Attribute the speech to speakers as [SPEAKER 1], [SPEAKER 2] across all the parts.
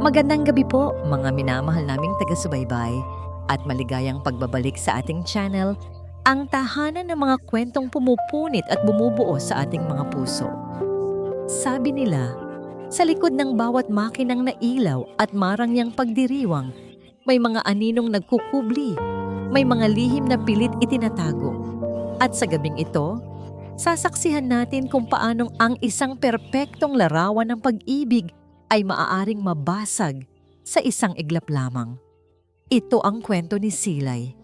[SPEAKER 1] Magandang gabi po mga minamahal naming taga-subaybay at maligayang pagbabalik sa ating channel, ang tahanan ng mga kwentong pumupunit at bumubuo sa ating mga puso. Sabi nila, sa likod ng bawat makinang na ilaw at marangyang pagdiriwang, may mga aninong nagkukubli, may mga lihim na pilit itinatago. At sa gabing ito, sasaksihan natin kung paanong ang isang perpektong larawan ng pag-ibig ay maaaring mabasag sa isang iglap lamang. Ito ang kwento ni Silay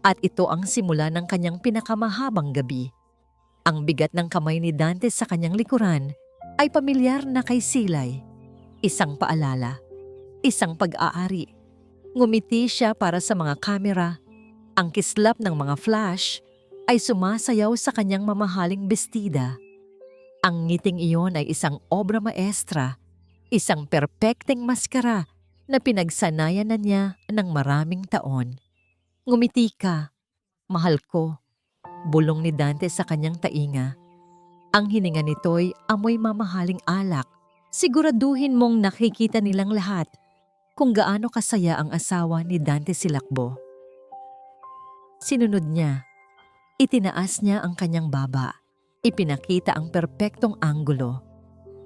[SPEAKER 1] at ito ang simula ng kanyang pinakamahabang gabi. Ang bigat ng kamay ni Dante sa kanyang likuran ay pamilyar na kay Silay. Isang paalala, isang pag-aari. Ngumiti siya para sa mga kamera. Ang kislap ng mga flash ay sumasayaw sa kanyang mamahaling bestida. Ang ngiting iyon ay isang obra maestra, isang perpekteng maskara na pinagsanayan na niya ng maraming taon. Ngumiti ka, mahal ko, bulong ni Dante sa kanyang tainga. Ang hininga nito'y amoy mamahaling alak. Siguraduhin mong nakikita nilang lahat kung gaano kasaya ang asawa ni Dante Silakbo. Sinunod niya. Itinaas niya ang kanyang baba. Ipinakita ang perpektong anggulo.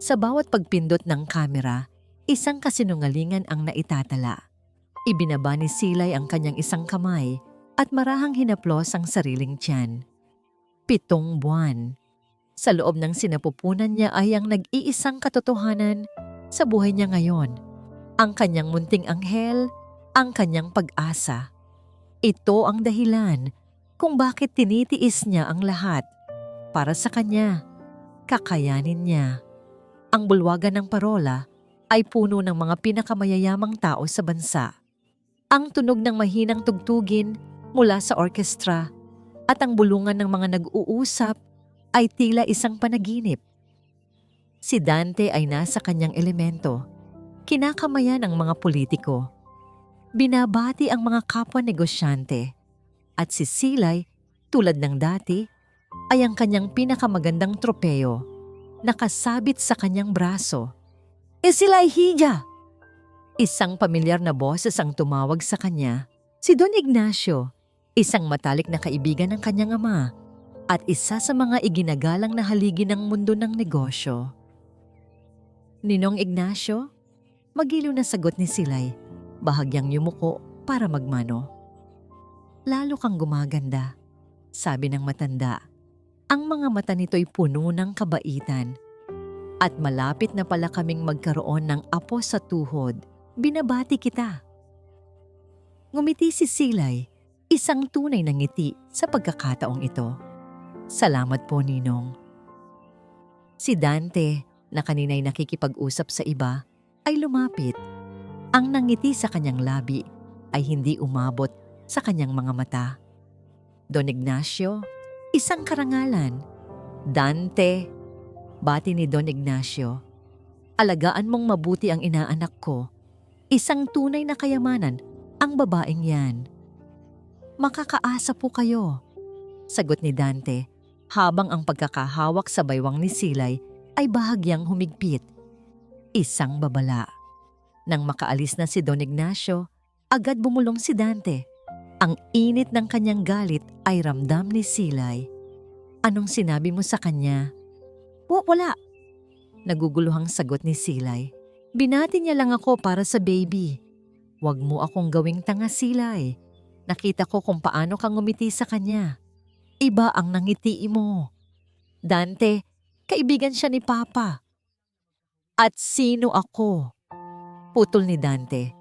[SPEAKER 1] Sa bawat pagpindot ng kamera, isang kasinungalingan ang naitatala. Ibinaba ni Silay ang kanyang isang kamay at marahang hinaplos ang sariling tiyan. 7 buwan. Sa loob ng sinapupunan niya ay ang nag-iisang katotohanan sa buhay niya ngayon. Ang kanyang munting anghel, ang kanyang pag-asa. Ito ang dahilan kung bakit tinitiis niya ang lahat. Para sa kanya, kakayanin niya. Ang bulwagan ng parola ay puno ng mga pinakamayayamang tao sa bansa. Ang tunog ng mahinang tugtugin mula sa orkestra at ang bulungan ng mga nag-uusap ay tila isang panaginip. Si Dante ay nasa kanyang elemento, kinakamayan ng mga politiko. Binabati ang mga kapwa negosyante at si Silay, tulad ng dati, ay ang kanyang pinakamagandang tropeo, nakasabit sa kanyang braso. Silay Hija! Isang pamilyar na boses ang tumawag sa kanya. Si Don Ignacio, isang matalik na kaibigan ng kanyang ama at isa sa mga iginagalang na haligi ng mundo ng negosyo. Ninong Ignacio? Magiliw na sagot ni Silay, bahagyang yumuko para magmano. Lalo kang gumaganda, sabi ng matanda. Ang mga mata nito'y puno ng kabaitan. At malapit na pala kaming magkaroon ng apo sa tuhod. Binabati kita. Ngumiti si Silay, isang tunay na ngiti sa pagkakataong ito. Salamat po, Ninong. Si Dante, na kanina'y nakikipag-usap sa iba, ay lumapit. Ang nangiti sa kanyang labi ay hindi umabot sa kanyang mga mata. Don Ignacio, isang karangalan. Dante, bati ni Don Ignacio. Alagaan mong mabuti ang inaanak ko. Isang tunay na kayamanan ang babaeng yan. Makakaasa po kayo, sagot ni Dante habang ang pagkakahawak sa baywang ni Silay ay bahagyang humigpit. Isang babala. Nang makaalis na si Don Ignacio, agad bumulong si Dante. Ang init ng kanyang galit ay ramdam ni Silay. Anong sinabi mo sa kanya? Wala. Naguguluhang sagot ni Silay. Binati niya lang ako para sa baby. Huwag mo akong gawing tanga, Silay. Nakita ko kung paano kang ngumiti sa kanya. Iba ang nangiti mo. Dante, kaibigan siya ni Papa. At sino ako? Putol ni Dante.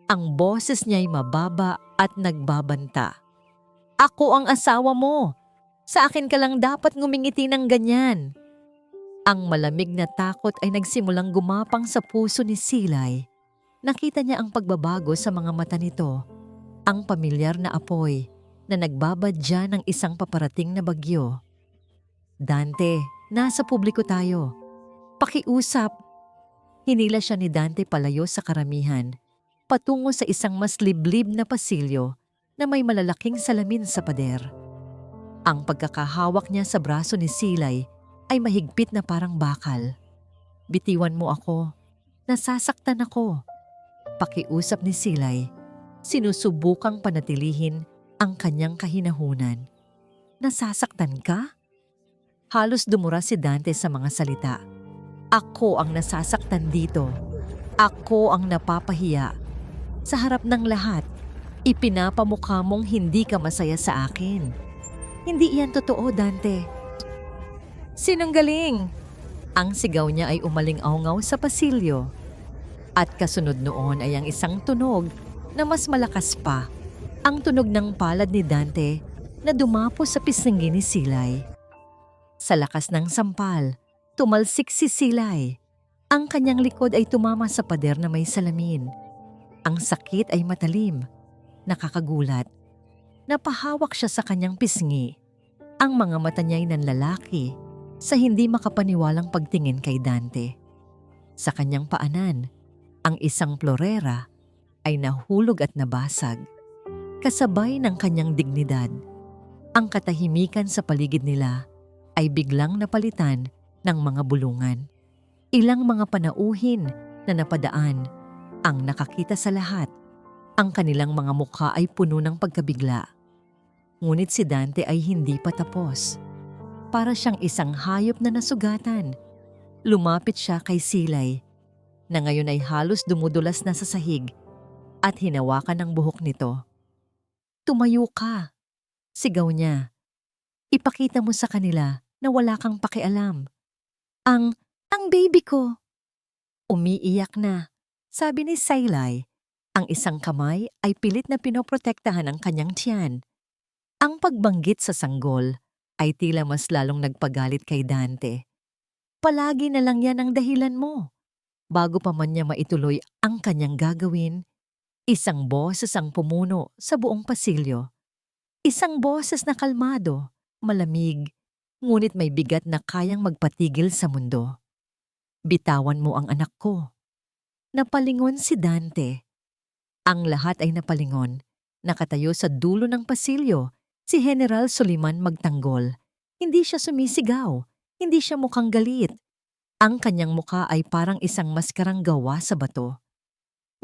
[SPEAKER 1] Ang boses niya'y mababa at nagbabanta. Ako ang asawa mo. Sa akin ka lang dapat ngumingiti ng ganyan. Ang malamig na takot ay nagsimulang gumapang sa puso ni Silay. Nakita niya ang pagbabago sa mga mata nito. Ang pamilyar na apoy na nagbabadya ng isang paparating na bagyo. Dante, nasa publiko tayo. Pakiusap. Hinila siya ni Dante palayo sa karamihan, patungo sa isang mas liblib na pasilyo na may malalaking salamin sa pader. Ang pagkakahawak niya sa braso ni Silay ay mahigpit na parang bakal. Bitiwan mo ako. Nasasaktan ako. pakiusap ni Silay, sinusubukang panatilihin ang kanyang kahinahunan. Nasasaktan ka? Halos dumura si Dante sa mga salita. Ako ang nasasaktan dito. Ako ang napapahiya. Sa harap ng lahat, ipinapamukha mong hindi ka masaya sa akin. Hindi iyan totoo, Dante. Sinunggaling! Ang sigaw niya ay umaling-aungaw sa pasilyo. At kasunod noon ay ang isang tunog na mas malakas pa. Ang tunog ng palad ni Dante na dumapo sa pisngi ni Silay. Sa lakas ng sampal, tumalsik si Silay. Ang kanyang likod ay tumama sa pader na may salamin. Ang sakit ay matalim, nakakagulat. Napahawak siya sa kanyang pisngi. Ang mga mata niya ay nanlalaki sa hindi makapaniwalang pagtingin kay Dante. Sa kanyang paanan, ang isang florera ay nahulog at nabasag. Kasabay ng kanyang dignidad, ang katahimikan sa paligid nila ay biglang napalitan ng mga bulungan. Ilang mga panauhin na napadaan ang nakakita sa lahat. Ang kanilang mga mukha ay puno ng pagkabigla. Ngunit si Dante ay hindi pa tapos. Para siyang isang hayop na nasugatan. Lumapit siya kay Silay, na ngayon ay halos dumudulas na sa sahig, at hinawakan ang buhok nito. Tumayo ka, sigaw niya. Ipakita mo sa kanila na wala kang pakialam. Ang baby ko. Umiiyak na, sabi ni Silay. Ang isang kamay ay pilit na pinoprotektahan ang kanyang tiyan. Ang pagbanggit sa sanggol ay tila mas lalong nagpagalit kay Dante. Palagi na lang yan ang dahilan mo. Bago pa man niya maituloy ang kanyang gagawin, isang boses ang pumuno sa buong pasilyo. Isang boses na kalmado, malamig, ngunit may bigat na kayang magpatigil sa mundo. Bitawan mo ang anak ko. Napalingon si Dante. Ang lahat ay napalingon. Nakatayo sa dulo ng pasilyo si General Soliman magtanggol. Hindi siya sumisigaw, hindi siya mukhang galit. Ang kanyang mukha ay parang isang maskarang gawa sa bato.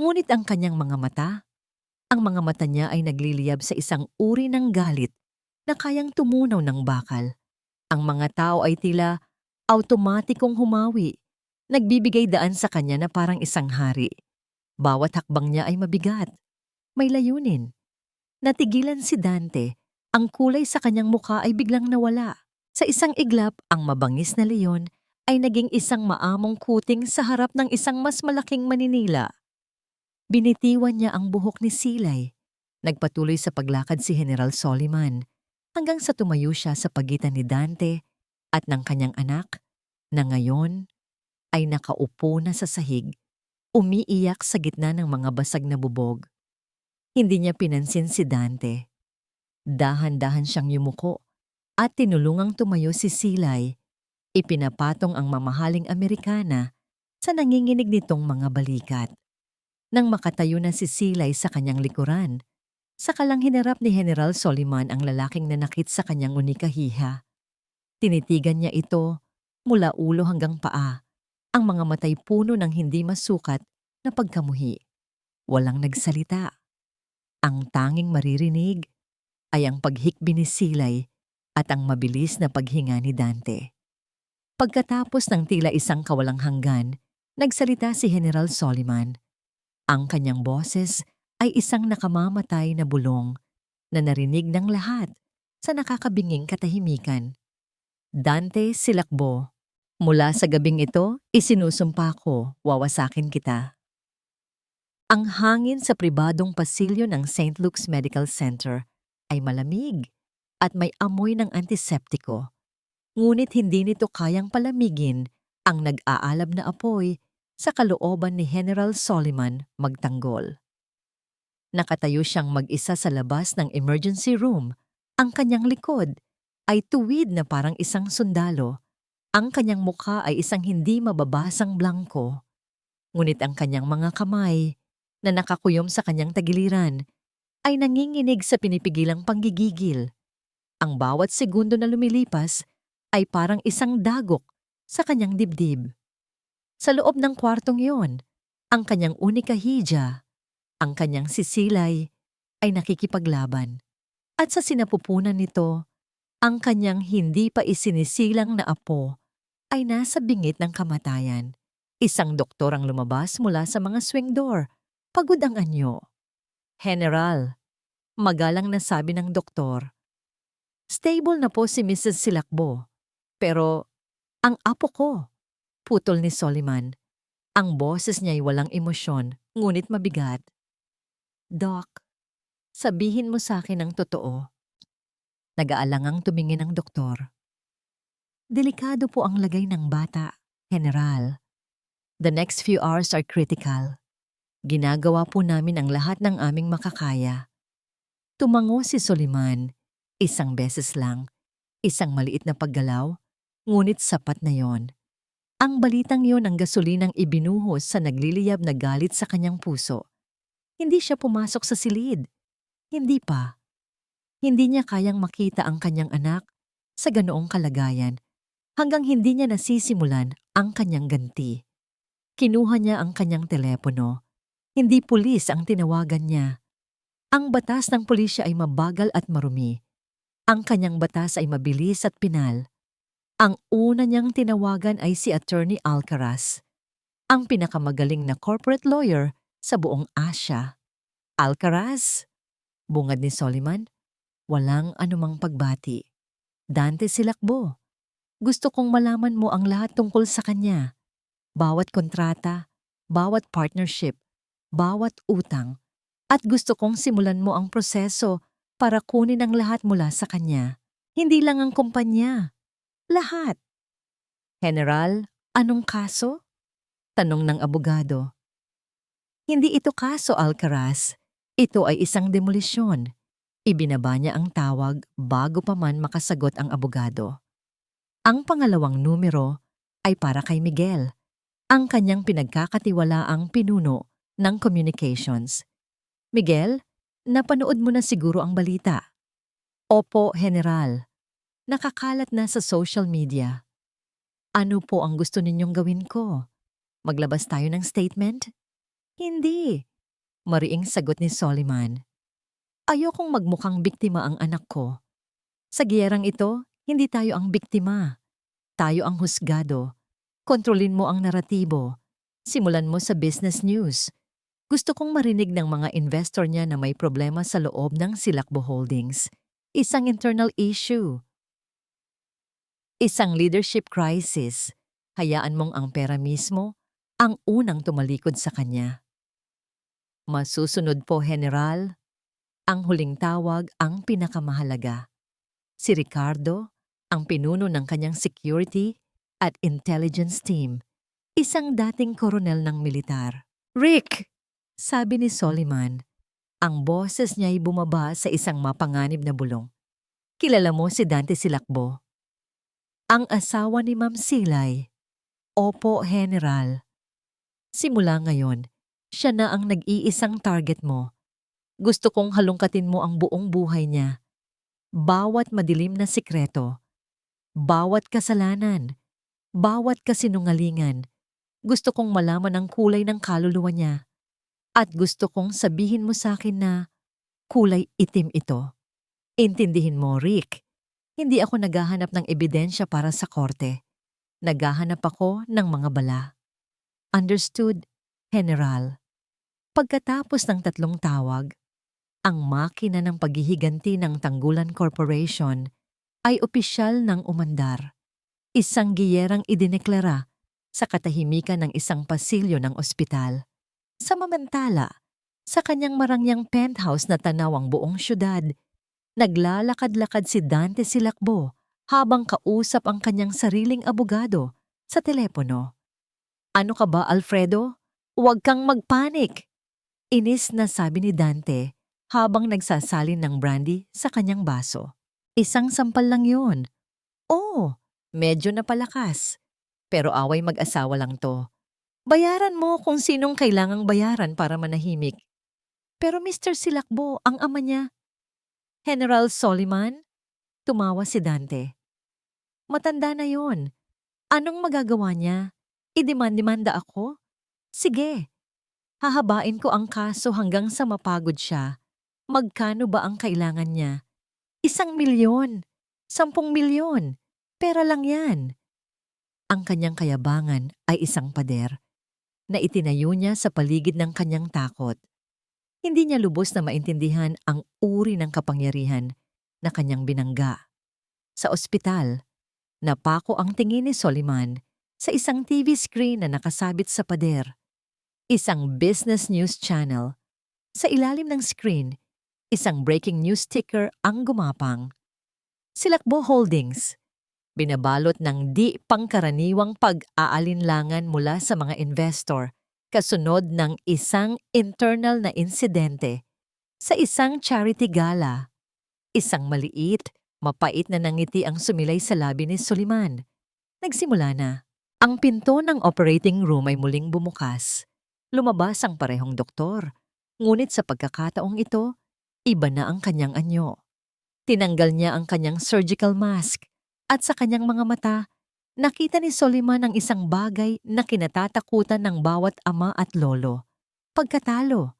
[SPEAKER 1] Ngunit ang kanyang ang mga mata niya ay nagliliyab sa isang uri ng galit na kayang tumunaw ng bakal. Ang mga tao ay tila automatikong humawi, nagbibigay daan sa kanya na parang isang hari. Bawat hakbang niya ay mabigat, may layunin. Natigilan si Dante. Ang kulay sa kanyang mukha ay biglang nawala. Sa isang iglap, ang mabangis na leon ay naging isang maamong kuting sa harap ng isang mas malaking maninila. Binitiwan niya ang buhok ni Silay. Nagpatuloy sa paglakad si General Soliman hanggang sa tumayo siya sa pagitan ni Dante at ng kanyang anak na ngayon ay nakaupo na sa sahig, umiiyak sa gitna ng mga basag na bubog. Hindi niya pinansin si Dante. Dahan-dahan siyang yumuko at tinulungang tumayo si Silay. Ipinapatong ang mamahaling Amerikana sa nanginginig nitong mga balikat. Nang makatayo na si Silay sa kanyang likuran, saka lang hinarap ni General Soliman ang lalaking nanakit sa kanyang unikahiha. Tinitigan niya ito mula ulo hanggang paa, ang mga matay puno ng hindi masukat na pagkamuhi. Walang nagsalita. Ang tanging maririnig ay ang paghikbi ni Silay at ang mabilis na paghinga ni Dante. Pagkatapos ng tila isang kawalang hanggan, nagsalita si General Soliman. Ang kanyang boses ay isang nakamamatay na bulong na narinig ng lahat sa nakakabinging katahimikan. Dante, silakbo. Mula sa gabing ito, isinusumpa ko, wawasakin kita. Ang hangin sa pribadong pasilyo ng St. Luke's Medical Center ay malamig at may amoy ng antiseptiko. Ngunit hindi nito kayang palamigin ang nag-aalab na apoy sa kalooban ni General Soliman magtanggol. Nakatayo siyang mag-isa sa labas ng emergency room. Ang kanyang likod ay tuwid na parang isang sundalo. Ang kanyang mukha ay isang hindi mababasang blangko. Ngunit ang kanyang mga kamay na nakakuyom sa kanyang tagiliran ay nanginginig sa pinipigilang panggigigil. Ang bawat segundo na lumilipas ay parang isang dagok sa kanyang dibdib. Sa loob ng kwartong iyon, ang kanyang unika hija Ang kanyang sisilay ay nakikipaglaban. At sa sinapupunan nito, ang kanyang hindi pa isinisilang na apo ay nasa bingit ng kamatayan. Isang doktor ang lumabas mula sa mga swing door. Pagod ang anyo. General, magalang na sabi ng doktor, stable na po si Mrs. Silakbo. Pero ang apo ko, putol ni Soliman. Ang boses niya ay walang emosyon, ngunit mabigat. Doc, sabihin mo sa akin ang totoo. Nag-aalangang tumingin ang doktor. Delikado po ang lagay ng bata, General. The next few hours are critical. Ginagawa po namin ang lahat ng aming makakaya. Tumango si Soliman, isang beses lang, isang maliit na paggalaw, ngunit sapat na yon. Ang balitang yon ang gasolinang ibinuhos sa nagliliyab na galit sa kanyang puso. Hindi siya pumasok sa silid. Hindi pa. Hindi niya kayang makita ang kanyang anak sa ganoong kalagayan hanggang hindi niya nasisimulan ang kanyang ganti. Kinuha niya ang kanyang telepono. Hindi pulis ang tinawagan niya. Ang batas ng pulisya ay mabagal at marumi. Ang kanyang batas ay mabilis at pinal. Ang una niyang tinawagan ay si Attorney Alcaraz, ang pinakamagaling na corporate lawyer sa buong Asya. Alcaraz? Bungad ni Soliman. Walang anumang pagbati. Dante Silakbo. Gusto kong malaman mo ang lahat tungkol sa kanya. Bawat kontrata, bawat partnership, bawat utang. At gusto kong simulan mo ang proseso para kunin ang lahat mula sa kanya. Hindi lang ang kumpanya. Lahat. General, anong kaso? Tanong ng abogado. Hindi ito kaso, Alcaraz. Ito ay isang demolisyon. Ibinaba niya ang tawag bago pa man makasagot ang abogado. Ang pangalawang numero ay para kay Miguel, ang kanyang pinagkakatiwalaang pinuno ng communications. Miguel, napanood mo na siguro ang balita. Opo, General. Nakakalat na sa social media. Ano po ang gusto ninyong gawin ko? Maglabas tayo ng statement? Hindi. Mariing sagot ni Soliman. Ayokong magmukhang biktima ang anak ko. Sa giyerang ito, hindi tayo ang biktima. Tayo ang husgado. Kontrolin mo ang naratibo. Simulan mo sa business news. Gusto kong marinig ng mga investor niya na may problema sa loob ng Silakbo Holdings. Isang internal issue. Isang leadership crisis. Hayaan mong ang pera mismo ang unang tumalikod sa kanya. Masusunod po, General. Ang huling tawag ang pinakamahalaga. Si Ricardo, ang pinuno ng kanyang security at intelligence team, isang dating koronel ng militar. Rick! Sabi ni Soliman. Ang boses niya ay bumaba sa isang mapanganib na bulong. Kilala mo si Dante Silakbo? Ang asawa ni Ma'am Silay. Opo, General. Simula ngayon, siya na ang nag-iisang target mo. Gusto kong halungkatin mo ang buong buhay niya. Bawat madilim na sikreto, bawat kasalanan, bawat kasinungalingan. Gusto kong malaman ang kulay ng kaluluwa niya. At gusto kong sabihin mo sa akin na kulay itim ito. Intindihin mo, Rick. Hindi ako naghahanap ng ebidensya para sa korte. Naghahanap ako ng mga bala. Understood, General. Pagkatapos ng 3 tawag, ang makina ng paghihiganti ng Tanggulan Corporation ay opisyal ng umandar. Isang giyerang idineklara sa katahimikan ng isang pasilyo ng ospital. Samantala, sa kanyang marangyang penthouse na tanaw ang buong syudad, naglalakad-lakad si Dante Silakbo habang kausap ang kanyang sariling abogado sa telepono. Ano ka ba, Alfredo? Huwag kang magpanik! Inis na sabi ni Dante habang nagsasalin ng brandy sa kanyang baso. Isang sampal lang yun. Oh, medyo napalakas. Pero away mag-asawa lang to. Bayaran mo kung sinong kailangang bayaran para manahimik. Pero Mr. Silakbo, ang ama niya. General Soliman? Tumawa si Dante. Matanda na yon. Anong magagawa niya? Idemand-demanda ako? Sige. Hahabain ko ang kaso hanggang sa mapagod siya. Magkano ba ang kailangan niya? 1 milyon, 10 milyon. Pera lang yan. Ang kanyang kayabangan ay isang pader na itinayo niya sa paligid ng kanyang takot. Hindi niya lubos na maintindihan ang uri ng kapangyarihan na kanyang binangga. Sa ospital, napako ang tingin ni Soliman sa isang TV screen na nakasabit sa pader. Isang business news channel. Sa ilalim ng screen, isang breaking news ticker ang gumapang. Silakbo Holdings. Binabalot ng di pangkaraniwang pag-aalinlangan mula sa mga investor kasunod ng isang internal na insidente sa isang charity gala. Isang maliit, mapait na nangiti ang sumilay sa labi ni Soliman. Nagsimula na. Ang pinto ng operating room ay muling bumukas. Lumabas ang parehong doktor. Ngunit sa pagkakataong ito, iba na ang kanyang anyo. Tinanggal niya ang kanyang surgical mask at sa kanyang mga mata, nakita ni Soliman ang isang bagay na kinatatakutan ng bawat ama at lolo. Pagkatalo,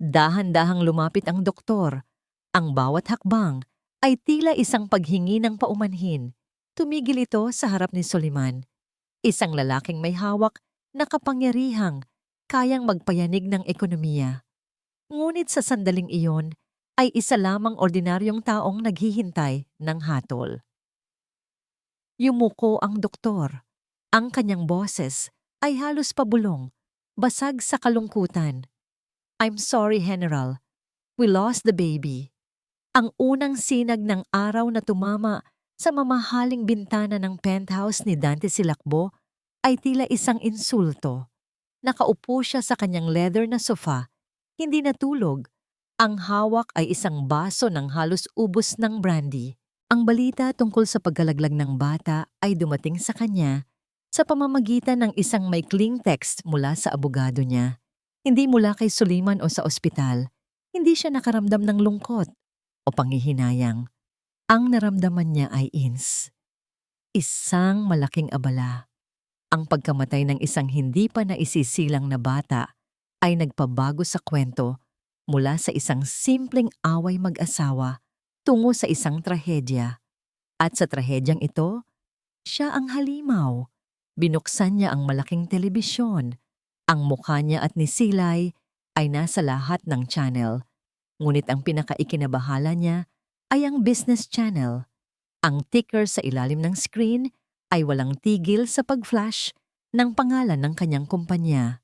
[SPEAKER 1] dahan-dahang lumapit ang doktor. Ang bawat hakbang ay tila isang paghingi ng paumanhin. Tumigil ito sa harap ni Soliman. Isang lalaking may hawak na kapangyarihang kayang magpayanig ng ekonomiya. Ngunit sa sandaling iyon ay isa lamang ordinaryong taong naghihintay ng hatol. Yumuko ang doktor. Ang kanyang boses ay halos pabulong, basag sa kalungkutan. "I'm sorry, General. We lost the baby." Ang unang sinag ng araw na tumama sa mamahaling bintana ng penthouse ni Dante Silakbo ay tila isang insulto. Nakaupo siya sa kanyang leather na sofa, hindi natulog. Ang hawak ay isang baso ng halos ubos ng brandy. Ang balita tungkol sa pagkalaglag ng bata ay dumating sa kanya sa pamamagitan ng isang maikling text mula sa abogado niya. Hindi mula kay Soliman o sa ospital. Hindi siya nakaramdam ng lungkot o panghihinayang. Ang naramdaman niya ay isang malaking abala. Ang pagkamatay ng isang hindi pa naisisilang na bata ay nagpabago sa kwento mula sa isang simpleng away mag-asawa tungo sa isang trahedya. At sa trahedyang ito, siya ang halimaw. Binuksan niya ang malaking telebisyon. Ang mukha niya at ni Silay ay nasa lahat ng channel. Ngunit ang pinakaikinabahala niya ay ang business channel. Ang ticker sa ilalim ng screen ay walang tigil sa pag-flash ng pangalan ng kanyang kumpanya.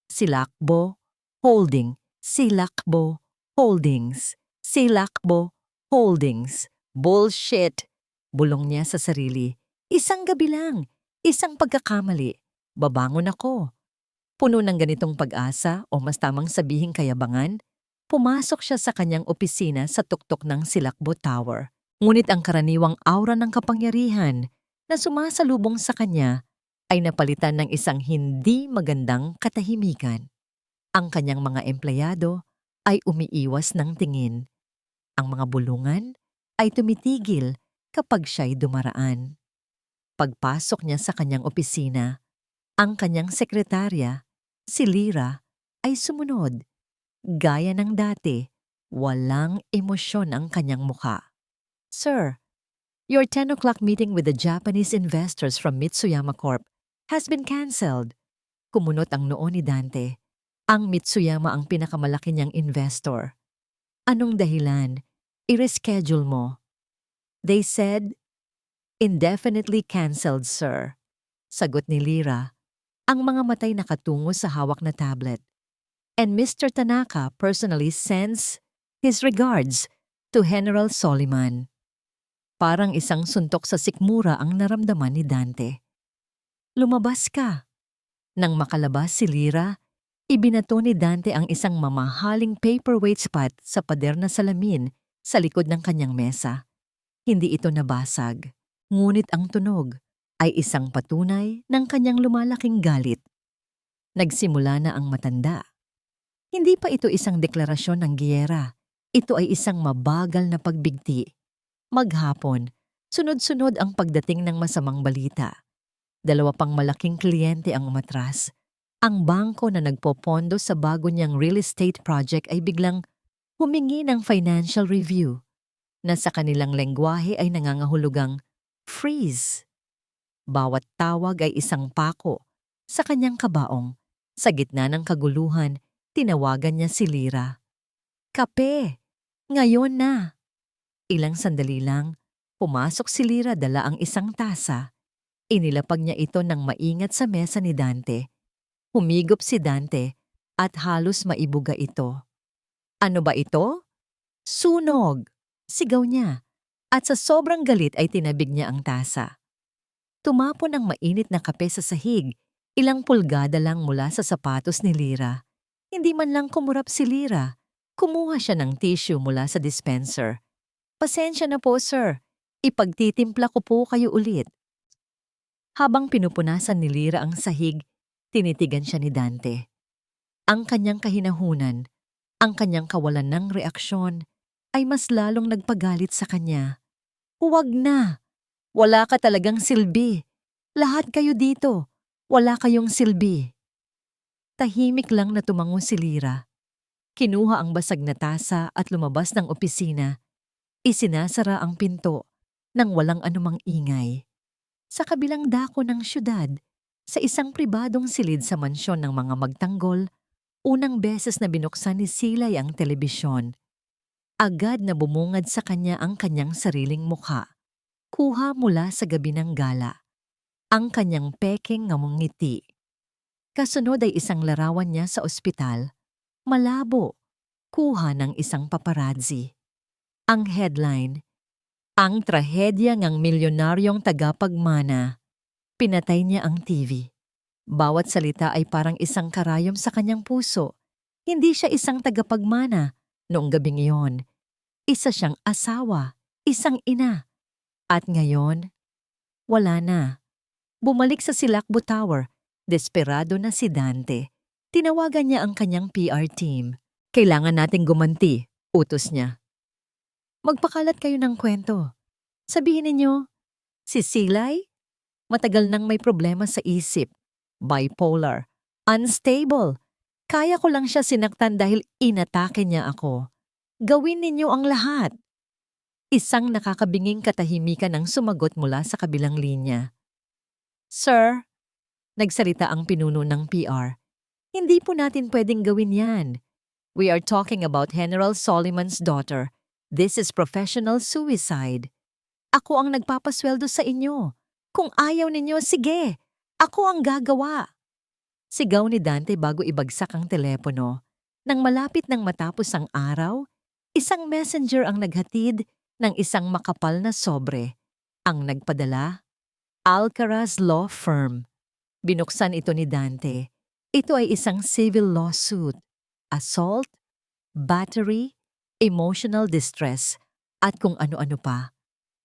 [SPEAKER 1] Silakbo Holding, Silakbo Holdings, Silakbo Holdings. Bullshit! Bulong niya sa sarili. Isang gabi lang, isang pagkakamali. Babangon ako. Puno ng ganitong pag-asa o mas tamang sabihing kayabangan, pumasok siya sa kanyang opisina sa tuktok ng Silakbo Tower. Ngunit ang karaniwang aura ng kapangyarihan na sumasalubong sa kanya ay napalitan ng isang hindi magandang katahimikan. Ang kanyang mga empleyado ay umiiwas ng tingin. Ang mga bulungan ay tumitigil kapag siya'y dumaraan. Pagpasok niya sa kanyang opisina, ang kanyang sekretarya, si Lira, ay sumunod. Gaya ng dati, walang emosyon ang kanyang mukha. "Sir, your 10 o'clock meeting with the Japanese investors from Mitsuyama Corp has been cancelled." Kumunot ang noo ni Dante. Ang Mitsuyama ang pinakamalaki niyang investor. "Anong dahilan? I-reschedule mo." "They said, indefinitely cancelled, sir." Sagot ni Lira, ang mga matay nakatungo sa hawak na tablet. "And Mr. Tanaka personally sends his regards to General Soliman." Parang isang suntok sa sikmura ang naramdaman ni Dante. "Lumabas ka." Nang makalabas si Lira, ibinato ni Dante ang isang mamahaling paperweight spot sa pader na salamin sa likod ng kanyang mesa. Hindi ito nabasag, ngunit ang tunog ay isang patunay ng kanyang lumalaking galit. Nagsimula na ang matanda. Hindi pa ito isang deklarasyon ng giyera. Ito ay isang mabagal na pagbigti. Maghapon, sunod-sunod ang pagdating ng masamang balita. 2 pang malaking kliyente ang umatras. Ang bangko na nagpopondo sa bago niyang real estate project ay biglang humingi ng financial review na sa kanilang lengguwahe ay nangangahulugang freeze. Bawat tawag ay isang pako sa kanyang kabaong. Sa gitna ng kaguluhan, tinawagan niya si Lira. Kape! Ngayon na! Ilang sandali lang, pumasok si Lira dala ang isang tasa. Inilapag niya ito ng maingat sa mesa ni Dante. Humigop si Dante at halos maibuga ito. Ano ba ito? Sunog! Sigaw niya. At sa sobrang galit ay tinabig niya ang tasa. Tumapon ang mainit na kape sa sahig, ilang pulgada lang mula sa sapatos ni Lira. Hindi man lang kumurap si Lira. Kumuha siya ng tissue mula sa dispenser. Pasensya na po, sir. Ipagtitimpla ko po kayo ulit. Habang pinupunasan ni Lira ang sahig, tinitigan siya ni Dante. Ang kanyang kahinahunan, ang kanyang kawalan ng reaksyon, ay mas lalong nagpagalit sa kanya. Huwag na! Wala ka talagang silbi. Lahat kayo dito. Wala kayong silbi. Tahimik lang na tumango si Lira. Kinuha ang basag na tasa at lumabas ng opisina. Isinasara ang pinto nang walang anumang ingay. Sa kabilang dako ng syudad, sa isang pribadong silid sa mansyon ng mga magtanggol, unang beses na binuksan ni Silay ang telebisyon. Agad na bumungad sa kanya ang kanyang sariling mukha. Kuha mula sa gabi ng gala. Ang kanyang peking ngiti. Kasunod ay isang larawan niya sa ospital. Malabo. Kuha ng isang paparazzi. Ang headline, ang trahedya ng milyonaryong tagapagmana. Pinatay niya ang TV. Bawat salita ay parang isang karayom sa kanyang puso. Hindi siya isang tagapagmana noong gabing iyon. Isa siyang asawa, isang ina. At ngayon, wala na. Bumalik sa Silacbo Tower, desperado na si Dante. Tinawagan niya ang kanyang PR team. Kailangan nating gumanti, utos niya. Magpakalat kayo ng kwento. Sabihin ninyo, si Silay, matagal nang may problema sa isip, bipolar, unstable. Kaya ko lang siya sinaktan dahil inatake niya ako. Gawin ninyo ang lahat. Isang nakakabinging katahimikan ang sumagot mula sa kabilang linya. Sir, nagsalita ang pinuno ng PR, hindi po natin pwedeng gawin yan. We are talking about General Soliman's daughter. This is professional suicide. Ako ang nagpapasweldo sa inyo. Kung ayaw ninyo, sige. Ako ang gagawa. Sigaw ni Dante bago ibagsak ang telepono. Nang malapit nang matapos ang araw, isang messenger ang naghatid ng isang makapal na sobre. Ang nagpadala, Alcaraz Law Firm. Binuksan ito ni Dante. Ito ay isang civil lawsuit, assault, battery, emotional distress, at kung ano-ano pa.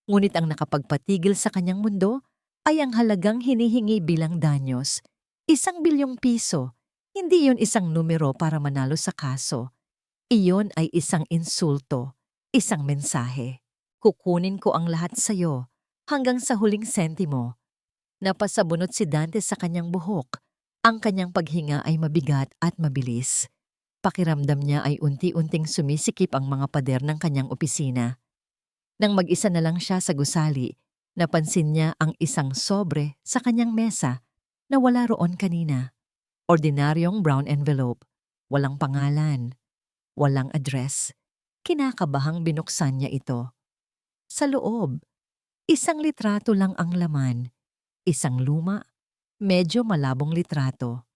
[SPEAKER 1] Ngunit ang nakapagpatigil sa kanyang mundo ay ang halagang hinihingi bilang danyos. 1 bilyong piso. Hindi yun isang numero para manalo sa kaso. Iyon ay isang insulto, isang mensahe. Kukunin ko ang lahat sa'yo hanggang sa huling sentimo. Napasabunot si Dante sa kanyang buhok. Ang kanyang paghinga ay mabigat at mabilis. Pakiramdam niya ay unti-unting sumisikip ang mga pader ng kanyang opisina. Nang mag-isa na lang siya sa gusali, napansin niya ang isang sobre sa kanyang mesa na wala roon kanina. Ordinaryong brown envelope, walang pangalan, walang address. Kinakabahang binuksan niya ito. Sa loob, isang litrato lang ang laman. Isang luma, medyo malabong litrato.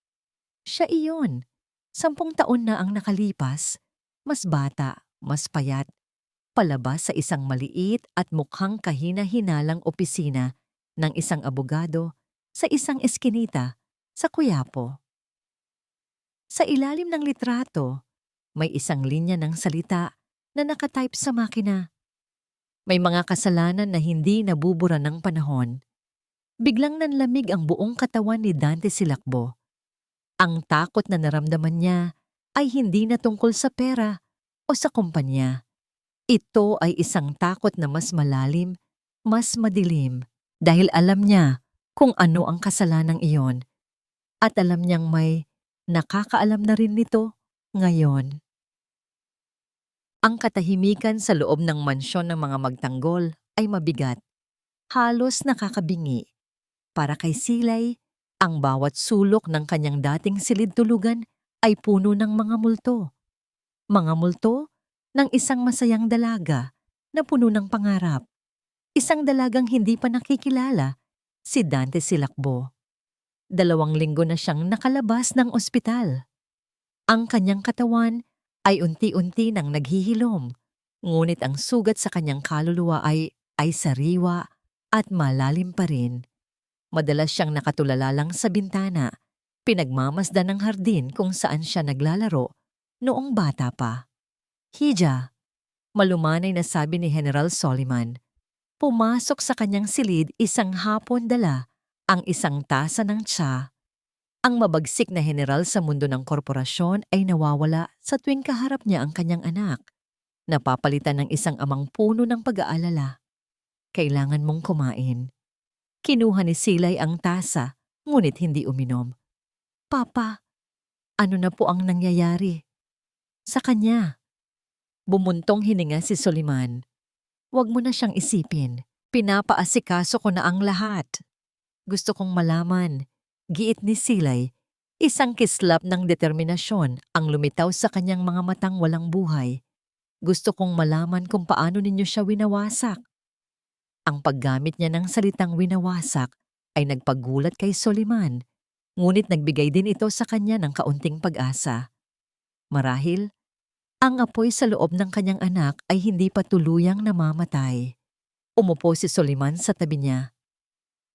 [SPEAKER 1] Siya iyon. 10 taon na ang nakalipas. Mas bata, mas payat. Palabas sa isang maliit at mukhang kahina-hinalang opisina ng isang abogado sa isang eskinita sa Quiapo. Sa ilalim ng litrato, may isang linya ng salita na nakatype sa makina. May mga kasalanan na hindi nabubura ng panahon. Biglang nanlamig ang buong katawan ni Dante Silacbo. Ang takot na naramdaman niya ay hindi na tungkol sa pera o sa kumpanya. Ito ay isang takot na mas malalim, mas madilim, dahil alam niya kung ano ang kasalanang iyon. At alam niyang may Nakakaalam na rin nito ngayon. Ang katahimikan sa loob ng mansyon ng mga magtanggol ay mabigat, halos nakakabingi. Para kay Silay, ang bawat sulok ng kanyang dating silid-tulugan ay puno ng mga multo. Mga multo ng isang masayang dalaga na puno ng pangarap. Isang dalagang hindi pa nakikilala, si Dante Silakbo. 2 linggo na siyang nakalabas ng ospital. Ang kanyang katawan ay unti-unti nang naghihilom, ngunit ang sugat sa kanyang kaluluwa ay sariwa at malalim pa rin. Madalas siyang nakatulala lang sa bintana, pinagmamasdan ng hardin kung saan siya naglalaro noong bata pa. Hija, malumanay na sabi ni General Soliman. Pumasok sa kanyang silid isang hapon dala ang isang tasa ng tsa. Ang mabagsik na general sa mundo ng korporasyon ay nawawala sa tuwing kaharap niya ang kanyang anak. Napapalitan ng isang amang puno ng pag-aalala. Kailangan mong kumain. Kinuha ni Silay ang tasa, ngunit hindi uminom. Papa, ano na po ang nangyayari? Sa kanya. Bumuntong hininga si Soliman. Huwag mo na siyang isipin. Pinapaasikaso ko na ang lahat. Gusto kong malaman, giit ni Silay, isang kislap ng determinasyon ang lumitaw sa kanyang mga matang walang buhay. Gusto kong malaman kung paano ninyo siya winawasak. Ang paggamit niya ng salitang winawasak ay nagpagulat kay Soliman, ngunit nagbigay din ito sa kanya ng kaunting pag-asa. Marahil, ang apoy sa loob ng kanyang anak ay hindi pa tuluyang namamatay. Umupo si Soliman sa tabi niya.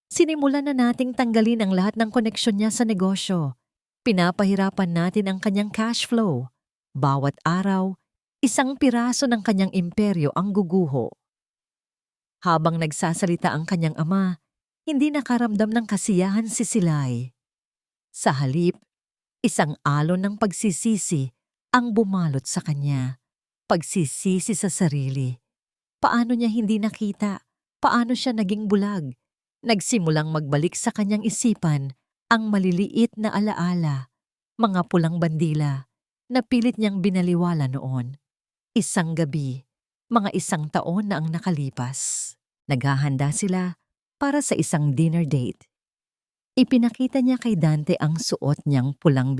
[SPEAKER 1] Sinimulan na nating tanggalin ang lahat ng koneksyon niya sa negosyo. Pinapahirapan natin ang kanyang cash flow. Bawat araw, isang piraso ng kanyang imperyo ang guguho. Habang nagsasalita ang kanyang ama, hindi nakaramdam ng kasiyahan si Silay. Sa halip, isang alon ng pagsisisi ang bumalot sa kanya. Pagsisisi sa sarili. Paano niya hindi nakita? Paano siya naging bulag? Nagsimulang magbalik sa kanyang isipan ang maliliit na alaala, mga pulang bandila na pilit niyang binaliwala noon. Isang gabi, mga 1 taon na ang nakalipas. Naghahanda sila para sa isang dinner date. Ipinakita niya kay Dante ang suot niyang pulang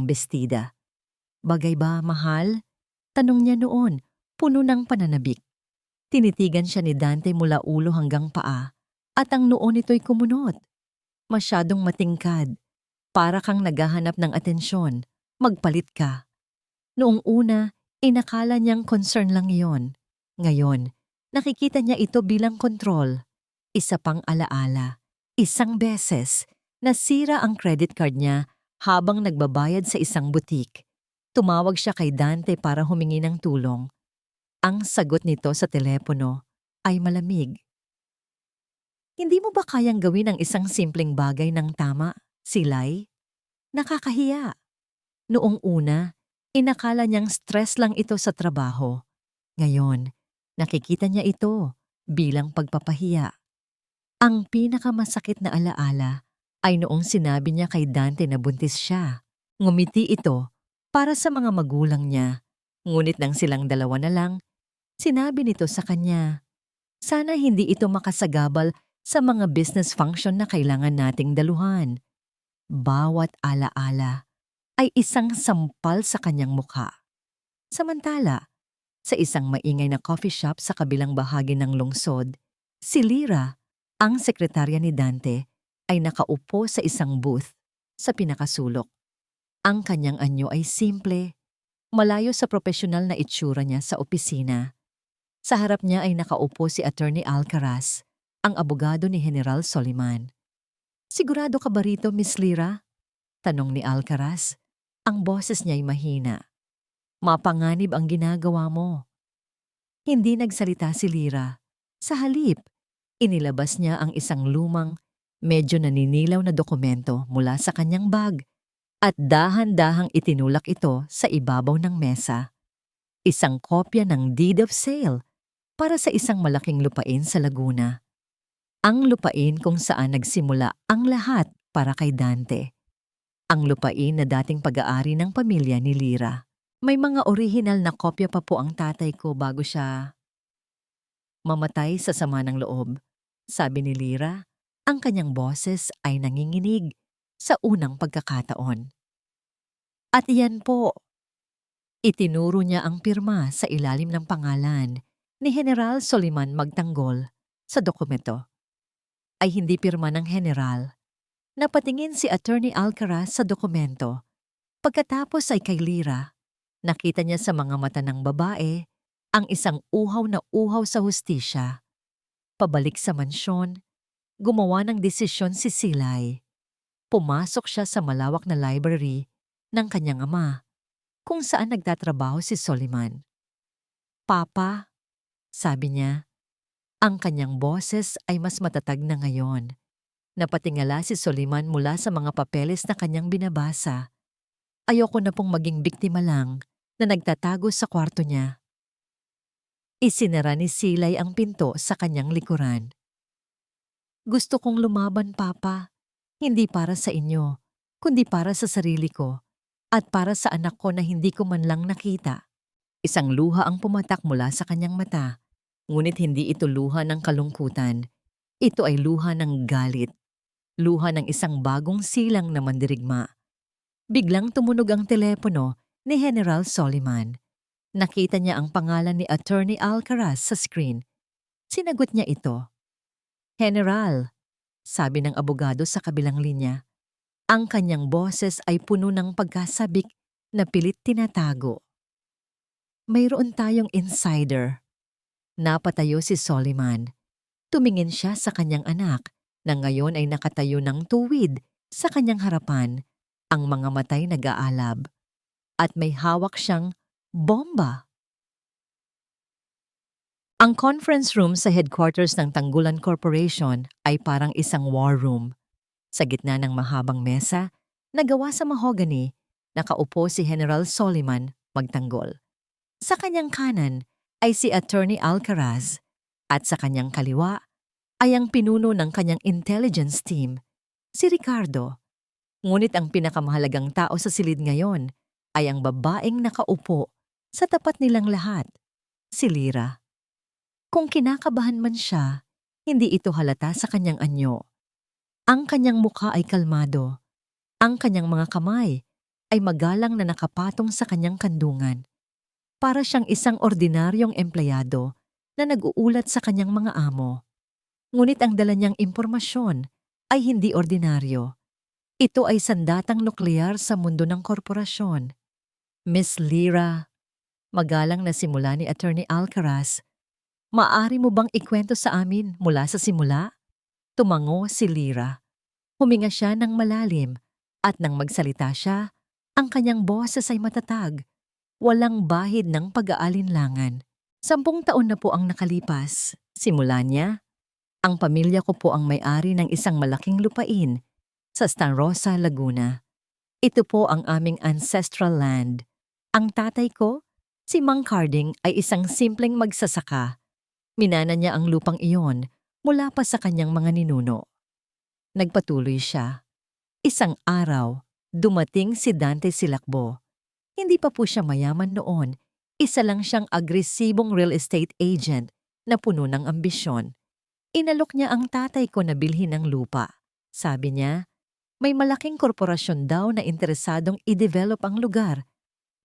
[SPEAKER 1] bestida. Bagay ba, mahal? Tanong niya noon, puno ng pananabik. Tinitigan siya ni Dante mula ulo hanggang paa. At ang noo nito'y kumunot. Masyadong matingkad. Para kang naghahanap ng atensyon. Magpalit ka. Noong una, inakala niyang concern lang iyon. Ngayon, nakikita niya ito bilang kontrol. Isa pang alaala. Isang beses, nasira ang credit card niya habang nagbabayad sa isang butik. Tumawag siya kay Dante para humingi ng tulong. Ang sagot nito sa telepono ay malamig. Hindi mo ba kayang gawin ang isang simpleng bagay ng tama, Silay? Nakakahiya. Noong una, inakala niyang stress lang ito sa trabaho. Ngayon, nakikita niya ito bilang pagpapahiya. Ang pinakamasakit na alaala ay noong sinabi niya kay Dante na buntis siya. Ngumiti ito para sa mga magulang niya. Ngunit nang silang dalawa na lang, sinabi nito sa kanya, sana hindi ito makasagabal sa mga business function na kailangan nating daluhan. Bawat alaala ay isang sampal sa kanyang mukha. Samantala, sa isang maingay na coffee shop sa kabilang bahagi ng lungsod, si Lyra, ang sekretarya ni Dante, ay nakaupo sa isang booth sa pinakasulok. Ang kanyang anyo ay simple, malayo sa profesional na itsura niya sa opisina. Sa harap niya ay nakaupo si Attorney Alcaraz, ang abogado ni General Soliman. Sigurado ka ba rito, Miss Lyra? Tanong ni Alcaraz. Ang boses niya ay mahina. Mapanganib ang ginagawa mo. Hindi nagsalita si Lyra. Sa halip, inilabas niya ang isang lumang, medyo naninilaw na dokumento mula sa kanyang bag at dahan-dahang itinulak ito sa ibabaw ng mesa. Isang kopya ng deed of sale para sa isang malaking lupain sa Laguna. Ang lupain kung saan nagsimula ang lahat para kay Dante. ang lupain na dating pag-aari ng pamilya ni Lira. May mga orihinal na kopya pa po ang tatay ko bago siya mamatay sa sama ng loob. Sabi ni Lira, ang kanyang boses ay nanginginig sa unang pagkakataon. At iyan po, itinuro niya ang pirma sa ilalim ng pangalan ni General Soliman Magtanggol sa dokumento. Ay hindi pirma ng general. Napatingin si Attorney Alcaraz sa dokumento. Pagkatapos ay kay Lira, nakita niya sa mga mata ng babae ang isang uhaw na uhaw sa hustisya. Pabalik sa mansyon, gumawa ng desisyon si Silay. Pumasok siya sa malawak na library ng kanyang ama, kung saan nagtatrabaho si Soliman. Papa, sabi niya, ang kanyang boses ay mas matatag na ngayon. Napatingala si Soliman mula sa mga papeles na kanyang binabasa. Ayoko na pong maging biktima lang na nagtatago sa kwarto niya. Isinara ni Silay ang pinto sa kanyang likuran. Gusto kong lumaban, Papa. Hindi para sa inyo, kundi para sa sarili ko at para sa anak ko na hindi ko man lang nakita. Isang luha ang pumatak mula sa kanyang mata, ngunit hindi ito luha ng kalungkutan. Ito ay luha ng galit. Luha ng isang bagong silang na mandirigma. Biglang tumunog ang telepono ni General Soliman. Nakita niya ang pangalan ni Attorney Alcaraz sa screen. Sinagot niya ito. General, sabi ng abogado sa kabilang linya. Ang kanyang boses ay puno ng pagkasabik na pilit tinatago. Mayroon tayong insider. Napatayo si Soliman. Tumingin siya sa kanyang anak na ngayon ay nakatayo ng tuwid sa kanyang harapan, ang mga matay nag-aalab. At may hawak siyang bomba. Ang conference room sa headquarters ng Tanggulan Corporation ay parang isang war room. Sa gitna ng mahabang mesa, na gawa sa mahogany, nakaupo si General Soliman Magtanggol. Sa kanyang kanan ay si Attorney Alcaraz at sa kanyang kaliwa ay ang pinuno ng kanyang intelligence team, si Ricardo. Ngunit ang pinakamahalagang tao sa silid ngayon ay ang babaeng nakaupo sa tapat nilang lahat, si Lira. Kung kinakabahan man siya, hindi ito halata sa kanyang anyo. Ang kanyang mukha ay kalmado. Ang kanyang mga kamay ay magalang na nakapatong sa kanyang kandungan. Para siyang isang ordinaryong empleyado na nag-uulat sa kanyang mga amo. Ngunit ang dala niyang impormasyon ay hindi ordinaryo. Ito ay sandatang nuklear sa mundo ng korporasyon. Miss Lira, magalang na simula ni Attorney Alcaraz, maaari mo bang ikwento sa amin mula sa simula? Tumango si Lira. Huminga siya ng malalim at nang magsalita siya, ang kanyang boses ay matatag. Walang bahid ng pag-aalinlangan. 10 taon na po ang nakalipas. Simula niya, ang pamilya ko po ang may-ari ng isang malaking lupain sa Santa Rosa, Laguna. Ito po ang aming ancestral land. Ang tatay ko, si Mang Carding, ay isang simpleng magsasaka. Minana niya ang lupang iyon mula pa sa kanyang mga ninuno. Nagpatuloy siya. Isang araw, dumating si Dante Silacbo. Hindi pa po siya mayaman noon. Isa lang siyang agresibong real estate agent na puno ng ambisyon. Inalok niya ang tatay ko na bilhin ng lupa. Sabi niya, may malaking korporasyon daw na interesadong i-develop ang lugar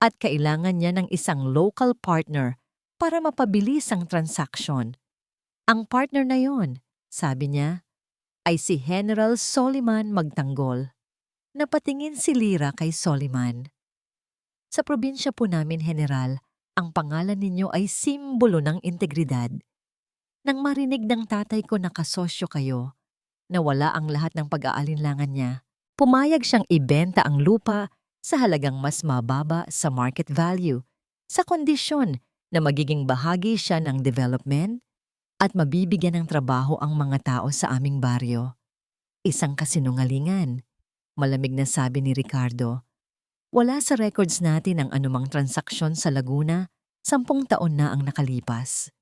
[SPEAKER 1] at kailangan niya ng isang local partner para mapabilis ang transaksyon. Ang partner na yon, sabi niya, ay si General Soliman Magtanggol. Napatingin si Lira kay Soliman. Sa probinsya po namin, General, ang pangalan ninyo ay simbolo ng integridad. Nang marinig ng tatay ko na kasosyo kayo, nawala ang lahat ng pag-aalinlangan niya. Pumayag siyang ibenta ang lupa sa halagang mas mababa sa market value, sa kondisyon na magiging bahagi siya ng development at mabibigyan ng trabaho ang mga tao sa aming baryo. Isang kasinungalingan, malamig na sabi ni Ricardo. Wala sa records natin ang anumang transaksyon sa Laguna, 10 taon na ang nakalipas.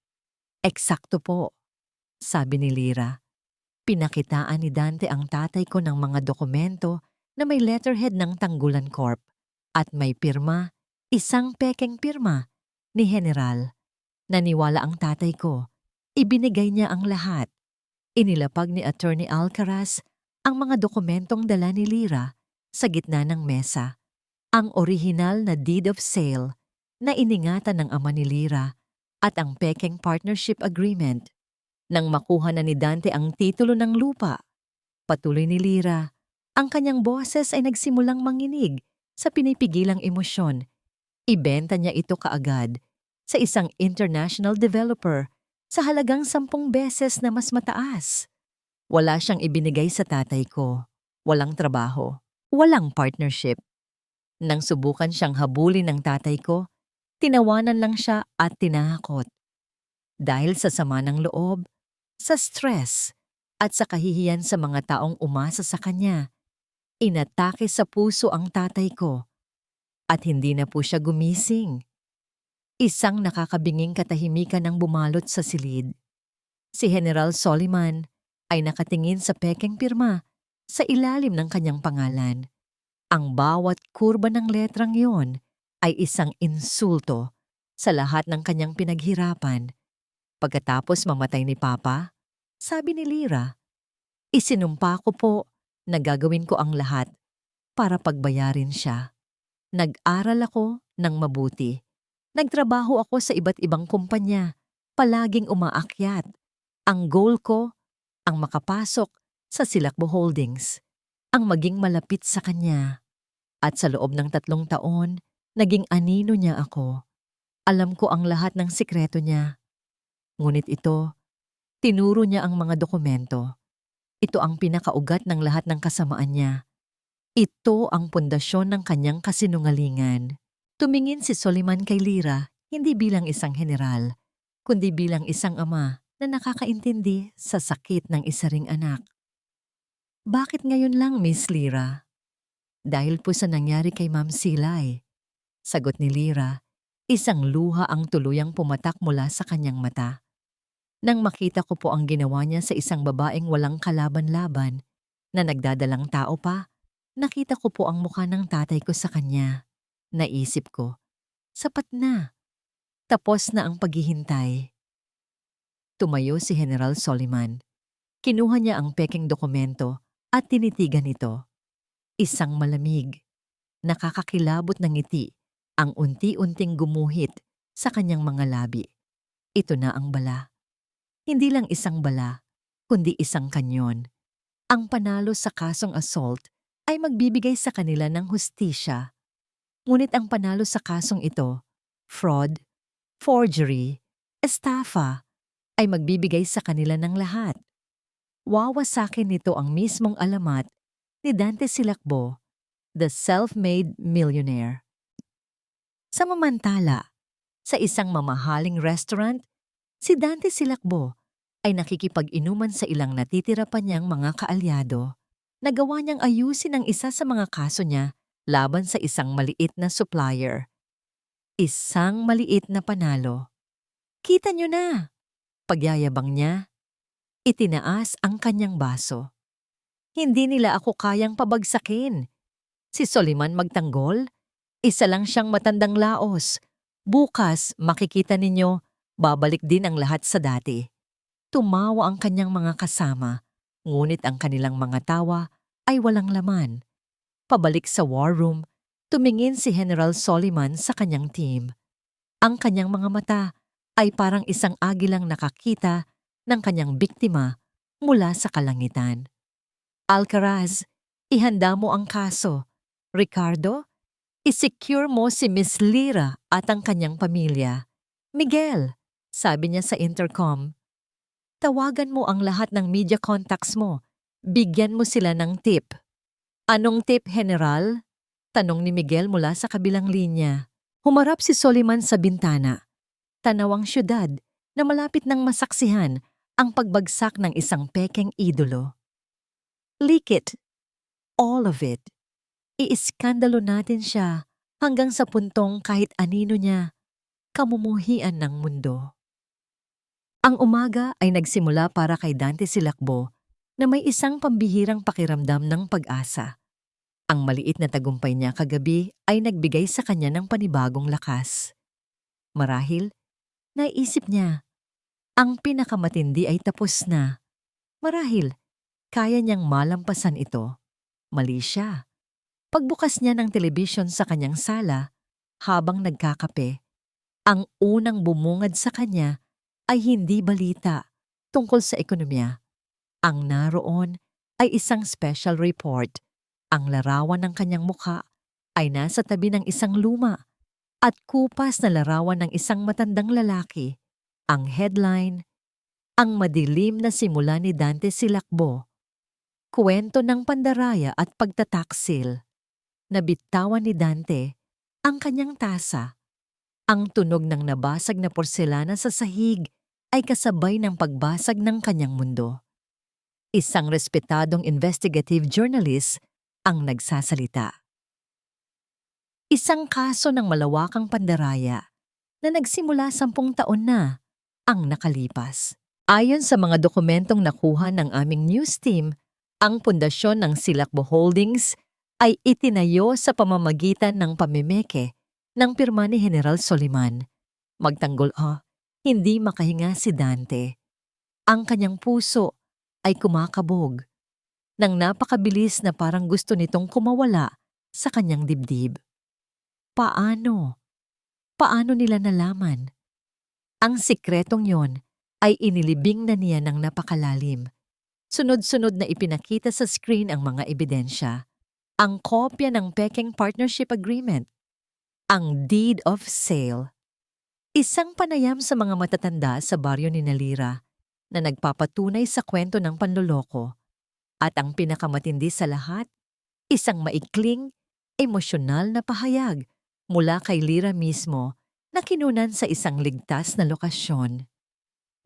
[SPEAKER 1] Eksakto po, sabi ni Lira. Pinakitaan ni Dante ang tatay ko ng mga dokumento na may letterhead ng Tanggulan Corp at may pirma, isang pekeng pirma ni General. Naniwala ang tatay ko. Ibinigay niya ang lahat. Inilapag ni Attorney Alcaraz ang mga dokumentong dala ni Lira sa gitna ng mesa. Ang orihinal na deed of sale na iningatan ng ama ni Lira at ang pekeng partnership agreement. Nang makuha na ni Dante ang titulo ng lupa, patuloy ni Lira, ang kanyang boses ay nagsimulang manginig sa pinipigilang emosyon. Ibenta niya ito kaagad sa isang international developer sa halagang 10 beses na mas mataas. Wala siyang ibinigay sa tatay ko. Walang trabaho. Walang partnership. Nang subukan siyang habulin ng tatay ko, tinawanan lang siya at tinahakot. Dahil sa sama ng loob, sa stress, at sa kahihiyan sa mga taong umasa sa kanya, inatake sa puso ang tatay ko at hindi na po siya gumising. Isang nakakabinging katahimikan ang bumalot sa silid. Si General Soliman ay nakatingin sa pekeng pirma sa ilalim ng kanyang pangalan. Ang bawat kurba ng letrang yon ay isang insulto sa lahat ng kanyang pinaghirapan. Pagkatapos mamatay ni Papa, sabi ni Lira, isinumpa ko po na gagawin ko ang lahat para pagbayarin siya. Nag-aral ako ng mabuti. Nagtrabaho ako sa iba't ibang kumpanya, palaging umaakyat. Ang goal ko, ang makapasok sa Silacbo Holdings, ang maging malapit sa kanya. At sa loob ng 3 taon, naging anino niya ako. Alam ko ang lahat ng sikreto niya. Ngunit ito, tinuro niya ang mga dokumento. Ito ang pinakaugat ng lahat ng kasamaan niya. Ito ang pundasyon ng kanyang kasinungalingan. Tumingin si Soliman kay Lira hindi bilang isang general, kundi bilang isang ama na nakakaintindi sa sakit ng isa ring anak. Bakit ngayon lang, Miss Lira? Dahil po sa nangyari kay Ma'am Silay. Sagot ni Lira, isang luha ang tuluyang pumatak mula sa kanyang mata. Nang makita ko po ang ginawa niya sa isang babaeng walang kalaban-laban na nagdadalang tao pa, nakita ko po ang mukha ng tatay ko sa kanya. Naisip ko, sapat na. Tapos na ang paghihintay. Tumayo si General Soliman. Kinuha niya ang pekeng dokumento at tinitigan ito. Isang malamig, nakakakilabot ng ngiti ang unti-unting gumuhit sa kanyang mga labi. Ito na ang bala. Hindi lang isang bala, kundi isang kanyon. Ang panalo sa kasong assault ay magbibigay sa kanila ng hustisya. Ngunit ang panalo sa kasong ito, fraud, forgery, estafa, ay magbibigay sa kanila ng lahat. Wawasakin nito ang mismong alamat ni Dante Silacbo, the self-made millionaire. Samamantala, sa isang mamahaling restaurant, si Dante Silacbo ay nakikipag-inuman sa ilang natitira pa niyang mga kaalyado. Nagawa niyang ayusin ang isa sa mga kaso niya laban sa isang maliit na supplier. Isang maliit na panalo. Kita niyo na! Pagyayabang niya, itinaas ang kanyang baso. Hindi nila ako kayang pabagsakin. Si Soliman magtanggol, isa lang siyang matandang laos. Bukas, makikita ninyo, babalik din ang lahat sa dati. Tumawa ang kanyang mga kasama, ngunit ang kanilang mga tawa ay walang laman. Pabalik sa war room, tumingin si General Soliman sa kanyang team. Ang kanyang mga mata ay parang isang agilang nakakita ng kanyang biktima mula sa kalangitan. Alcaraz, ihanda mo ang kaso. Ricardo, isecure mo si Miss Lira at ang kanyang pamilya. Miguel, sabi niya sa intercom, tawagan mo ang lahat ng media contacts mo. Bigyan mo sila ng tip. Anong tip, General? Tanong ni Miguel mula sa kabilang linya. Humarap si Soliman sa bintana. Tanawang syudad na malapit nang masaksihan ang pagbagsak ng isang pekeng idolo. Leak it. All of it. Iiskandalo natin siya hanggang sa puntong kahit anino niya, kamumuhian ng mundo. Ang umaga ay nagsimula para kay Dante Silacbo na may isang pambihirang pakiramdam ng pag-asa. Ang maliit na tagumpay niya kagabi ay nagbigay sa kanya ng panibagong lakas. Marahil, naisip niya, ang pinakamatindi ay tapos na. Marahil, kaya niyang malampasan ito. Mali siya. Pagbukas niya ng telebisyon sa kanyang sala, habang nagkakape, ang unang bumungad sa kanya ay hindi balita tungkol sa ekonomiya. Ang naroon ay isang special report. Ang larawan ng kanyang mukha ay nasa tabi ng isang luma at kupas na larawan ng isang matandang lalaki. Ang headline, "Ang madilim na simula ni Dante Silakbo. Kuwento ng pandaraya at pagtataksil." Nabitawan ni Dante ang kanyang tasa. Ang tunog ng nabasag na porselana sa sahig ay kasabay ng pagbasag ng kanyang mundo. Isang respetadong investigative journalist ang nagsasalita. Isang kaso ng malawakang pandaraya na nagsimula 10 taon na ang nakalipas. Ayon sa mga dokumentong nakuha ng aming news team, ang pundasyon ng Silakbo Holdings ay itinayo sa pamamagitan ng pamimeke ng pirma ni General Soliman. Magtanggol hindi makahinga si Dante. Ang kanyang puso ay kumakabog nang napakabilis na parang gusto nitong kumawala sa kanyang dibdib. Paano? Paano nila nalaman? Ang sikretong yon ay inilibing na niya ng napakalalim. Sunod-sunod na ipinakita sa screen ang mga ebidensya. Ang kopya ng Peking Partnership Agreement, ang Deed of Sale, isang panayam sa mga matatanda sa baryo ni Nalira na nagpapatunay sa kwento ng panloloko, at ang pinakamatindi sa lahat, isang maikling, emosyonal na pahayag mula kay Lira mismo na kinunan sa isang ligtas na lokasyon.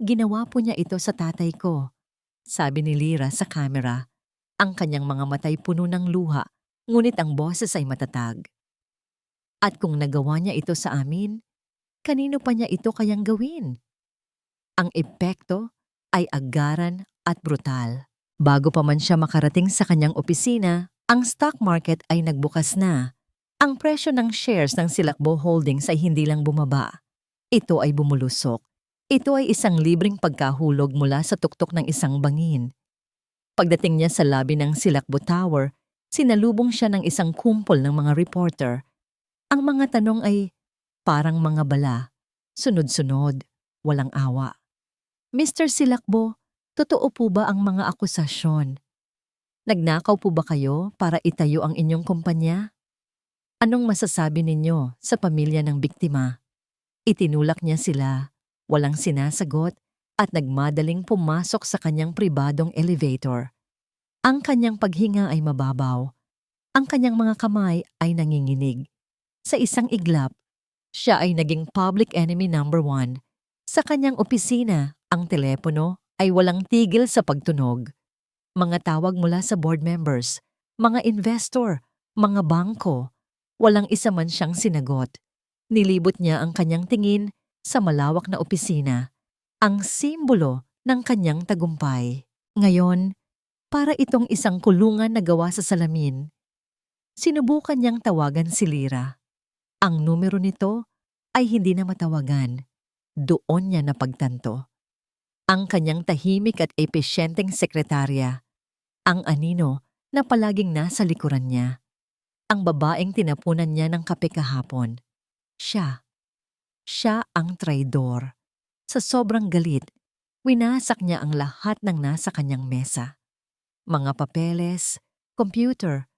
[SPEAKER 1] "Ginawa po niya ito sa tatay ko," sabi ni Lira sa kamera. Ang kanyang mga matay puno ng luha, ngunit ang boses ay matatag. "At kung nagawa niya ito sa amin, kanino pa niya ito kayang gawin?" Ang epekto ay agaran at brutal. Bago pa man siya makarating sa kanyang opisina, ang stock market ay nagbukas na. Ang presyo ng shares ng Silakbo Holdings ay hindi lang bumaba. Ito ay bumulusok. Ito ay isang libreng pagkahulog mula sa tuktok ng isang bangin. Pagdating niya sa lobby ng Silakbo Tower, sinalubong siya ng isang kumpol ng mga reporter. Ang mga tanong ay parang mga bala, sunod-sunod, walang awa. "Mr. Silakbo, totoo po ba ang mga akusasyon? Nagnakaw po ba kayo para itayo ang inyong kumpanya? Anong masasabi ninyo sa pamilya ng biktima?" Itinulak niya sila, walang sinasagot, at nagmadaling pumasok sa kanyang pribadong elevator. Ang kanyang paghinga ay mababaw. Ang kanyang mga kamay ay nanginginig. Sa isang iglap, siya ay naging public enemy number 1. Sa kanyang opisina, ang telepono ay walang tigil sa pagtunog. Mga tawag mula sa board members, mga investor, mga bangko. Walang isa man siyang sinagot. Nilibot niya ang kanyang tingin sa malawak na opisina, ang simbolo ng kanyang tagumpay. Ngayon, para itong isang kulungan na gawa sa salamin, sinubukan niyang tawagan si Lira. Ang numero nito ay hindi na matawagan. Doon niya napagtanto. Ang kanyang tahimik at epesyenteng sekretarya, ang anino na palaging nasa likuran niya, ang babaeng tinapunan niya ng kape kahapon. Siya ang traidor. Sa sobrang galit, winasak niya ang lahat ng nasa kanyang mesa. Mga papeles, computer,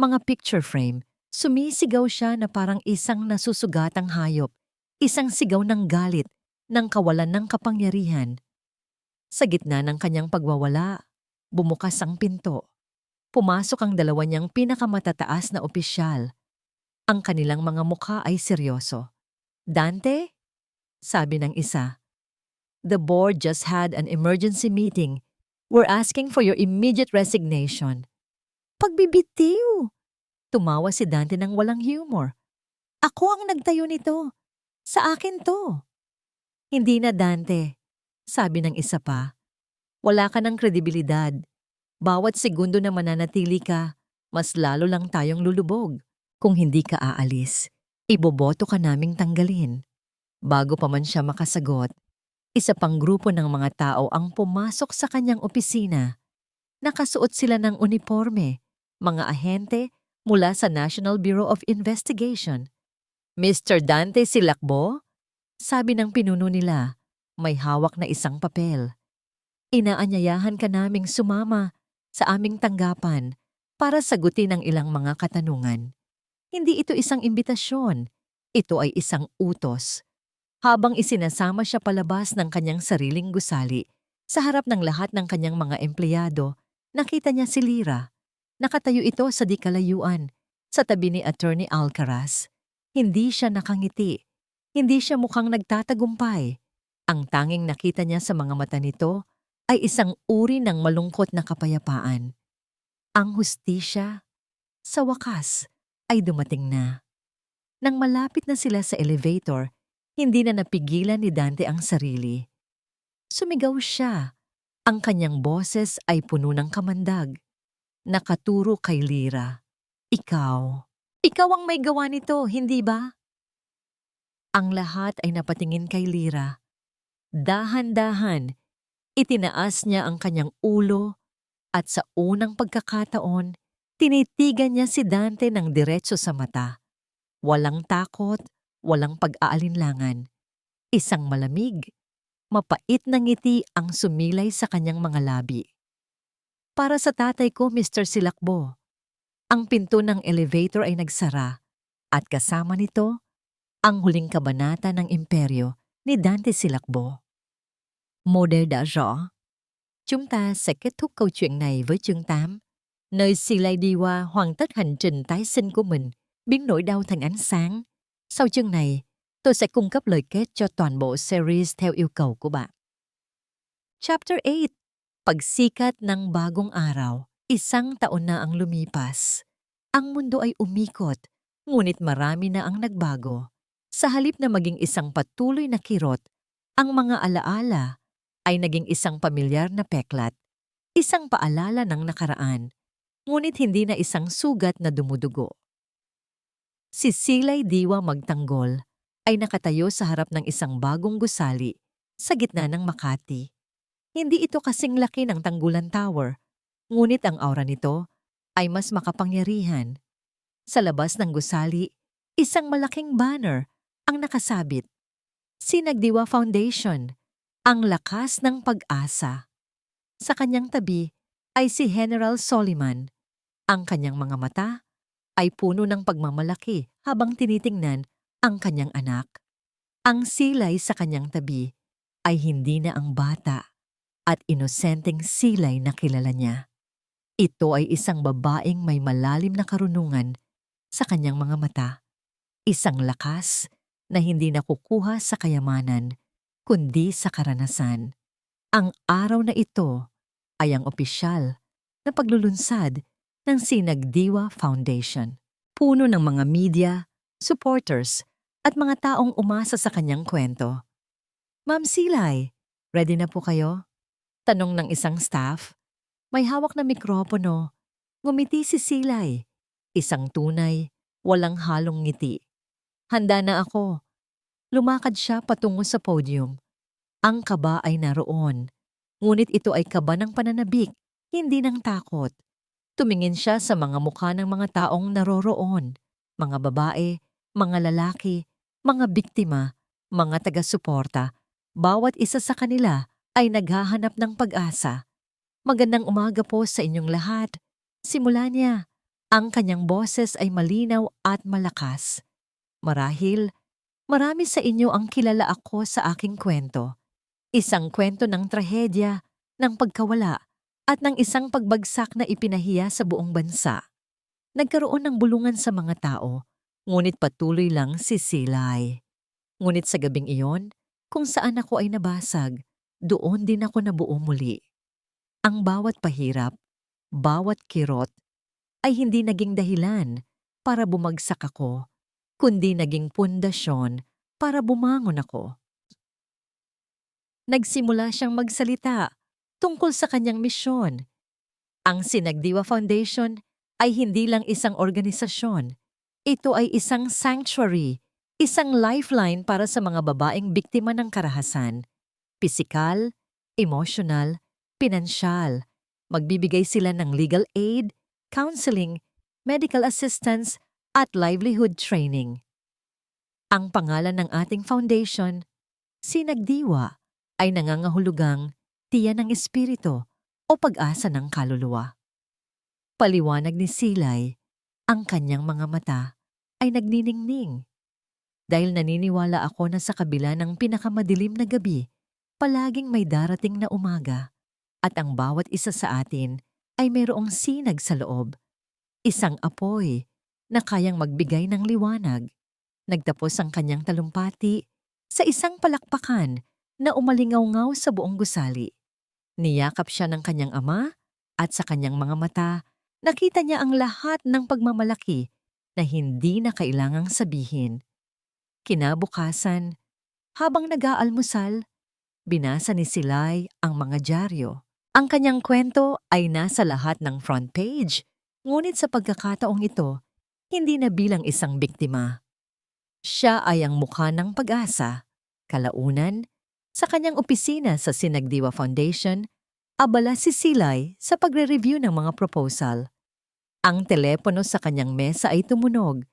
[SPEAKER 1] mga picture frame. Sumisigaw siya na parang isang nasusugatang hayop, isang sigaw ng galit, ng kawalan ng kapangyarihan. Sa gitna ng kanyang pagwawala, bumukas ang pinto. Pumasok ang dalawa niyang pinakamatataas na opisyal. Ang kanilang mga mukha ay seryoso. "Dante?" sabi ng isa. "The board just had an emergency meeting. We're asking for your immediate resignation." "Pagbibitiw!" Tumawa si Dante ng walang humor. "Ako ang nagtayo nito. Sa akin to." "Hindi na, Dante," sabi ng isa pa. "Wala ka ng kredibilidad. Bawat segundo na mananatili ka, Mas lalo lang tayong lulubog. Kung hindi ka aalis, iboboto ka naming tanggalin. Bago pa man siya makasagot, isa pang grupo ng mga tao ang pumasok sa kanyang opisina. Nakasuot sila ng uniforme, mga ahente mula sa National Bureau of Investigation. Mr. Dante Silacbo? Sabi ng pinuno nila, may hawak na isang papel. Inaanyayahan ka naming sumama sa aming tanggapan para sagutin ang ilang mga katanungan. Hindi ito isang imbitasyon, ito ay isang utos. Habang isinasama siya palabas ng kanyang sariling gusali, sa harap ng lahat ng kanyang mga empleyado, nakita niya si Lyra. Nakatayo ito sa di kalayuan, sa tabi ni Attorney Alcaraz. Hindi siya nakangiti. Hindi siya mukhang nagtatagumpay. Ang tanging nakita niya sa mga mata nito ay isang uri ng malungkot na kapayapaan. Ang hustisya, sa wakas, ay dumating na. Nang malapit na sila sa elevator, hindi na napigilan ni Dante ang sarili. Sumigaw siya. Ang kanyang boses ay puno ng kamandag. Nakaturo kay Lyra. Ikaw. Ikaw ang may gawa nito, hindi ba? Ang lahat ay napatingin kay Lyra. Dahan-dahan, itinaas niya ang kanyang ulo at sa unang pagkakataon, tinitigan niya si Dante ng diretso sa mata. Walang takot, walang pag-aalinlangan. Isang malamig, mapait na ngiti ang sumilay sa kanyang mga labi. Para sa tatay ko, Mr. Silacbo, ang pinto ng elevator ay nagsara at kasama nito ang huling kabanata ng imperyo ni Dante Silacbo. Model đã rõ. Chúng ta sẽ kết thúc câu chuyện này với chương 8, nơi Silay Diwa hoàn tất hành trình tái sinh của mình, biến nỗi đau thành ánh sáng. Sau chương này, tôi sẽ cung cấp lời kết cho toàn bộ series theo yêu cầu của bạn. Chapter 8. Pagsikat ng bagong araw. Isang taon na ang lumipas. Ang mundo ay umikot, ngunit marami na ang nagbago. Sa halip na maging isang patuloy na kirot, ang mga alaala ay naging isang pamilyar na peklat, isang paalala ng nakaraan, ngunit hindi na isang sugat na dumudugo. Si Silay Diwa Magtanggol ay nakatayo sa harap ng isang bagong gusali sa gitna ng Makati. Hindi ito kasing laki ng Tanggulan Tower, ngunit ang aura nito ay mas makapangyarihan. Sa labas ng gusali, isang malaking banner ang nakasabit. Sinagdiwa Foundation, ang lakas ng pag-asa. Sa kanyang tabi ay si General Soliman. Ang kanyang mga mata ay puno ng pagmamalaki habang tinitingnan ang kanyang anak. Ang silay sa kanyang tabi ay hindi na ang bata at inosenteng silay na kilala niya. Ito ay isang babaeng may malalim na karunungan sa kanyang mga mata. Isang lakas na hindi nakukuha sa kayamanan, kundi sa karanasan. Ang araw na ito ay ang opisyal na paglulunsad ng Sinagdiwa Foundation. Puno ng mga media, supporters, at mga taong umasa sa kanyang kwento. Ma'am Silay, ready na po kayo? Tanong ng isang staff. May hawak na mikropono. Ngumiti si Silay. Isang tunay, walang halong ngiti. Handa na ako. Lumakad siya patungo sa podium. Ang kaba ay naroon. Ngunit ito ay kaba ng pananabik, hindi ng takot. Tumingin siya sa mga mukha ng mga taong naroroon. Mga babae, mga lalaki, mga biktima, mga taga-suporta. Bawat isa sa kanila ay naghahanap ng pag-asa. Magandang umaga po sa inyong lahat. Simula niya. Ang kanyang boses ay malinaw at malakas. Marahil, marami sa inyo ang kilala ako sa aking kwento. Isang kwento ng trahedya, ng pagkawala, at ng isang pagbagsak na ipinahiya sa buong bansa. Nagkaroon ng bulungan sa mga tao, ngunit patuloy lang si Silay. Ngunit sa gabing iyon, kung saan ako ay nabasag, doon din ako nabuo muli. Ang bawat pahirap, bawat kirot, ay hindi naging dahilan para bumagsak ako, kundi naging pundasyon para bumangon ako. Nagsimula siyang magsalita tungkol sa kanyang misyon. Ang Sinagdiwa Foundation ay hindi lang isang organisasyon. Ito ay isang sanctuary, isang lifeline para sa mga babaeng biktima ng karahasan. Pisikal, emosyonal, pinansyal. Magbibigay sila ng legal aid, counseling, medical assistance, at livelihood training. Ang pangalan ng ating foundation, Sinagdiwa, ay nangangahulugang tiyan ng espiritu o pag-asa ng kaluluwa. Paliwanag ni Silay, ang kanyang mga mata ay nagniningning. Dahil naniniwala ako na sa kabila ng pinakamadilim na gabi, palaging may darating na umaga at ang bawat isa sa atin ay mayroong sinag sa loob. Isang apoy na kayang magbigay ng liwanag. Nagtapos ang kanyang talumpati sa isang palakpakan na umalingaw-ngaw sa buong gusali. Niyakap siya ng kanyang ama at sa kanyang mga mata, nakita niya ang lahat ng pagmamalaki na hindi na kailangang sabihin. Kinabukasan, habang nag-aalmusal, binasa ni Silay ang mga dyaryo. Ang kanyang kwento ay nasa lahat ng front page, ngunit sa pagkakataong ito, hindi na bilang isang biktima. Siya ay ang mukha ng pag-asa. Kalaunan, sa kanyang opisina sa Sinagdiwa Foundation, abala si Silay sa pagre-review ng mga proposal. Ang telepono sa kanyang mesa ay tumunog.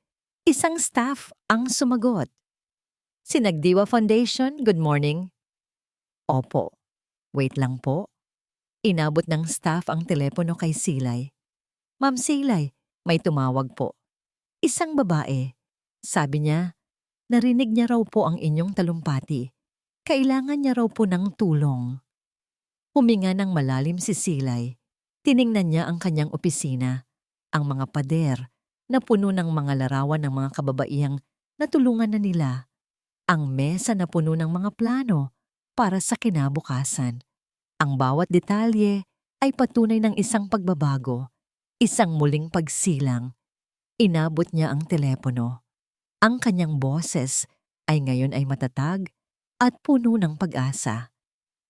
[SPEAKER 1] Isang staff ang sumagot. Sinagdiwa Foundation, good morning. Opo. Wait lang po. Inabot ng staff ang telepono kay Silay. Ma'am Silay, may tumawag po. Isang babae. Sabi niya, narinig niya raw po ang inyong talumpati. Kailangan niya raw po ng tulong. Huminga ng malalim si Silay. Tiningnan niya ang kanyang opisina, ang mga pader na puno ng mga larawan ng mga kababaihang natulungan na nila, ang mesa na puno ng mga plano para sa kinabukasan. Ang bawat detalye ay patunay ng isang pagbabago, isang muling pagsilang. Inabot niya ang telepono. Ang kanyang boses ay ngayon ay matatag at puno ng pag-asa.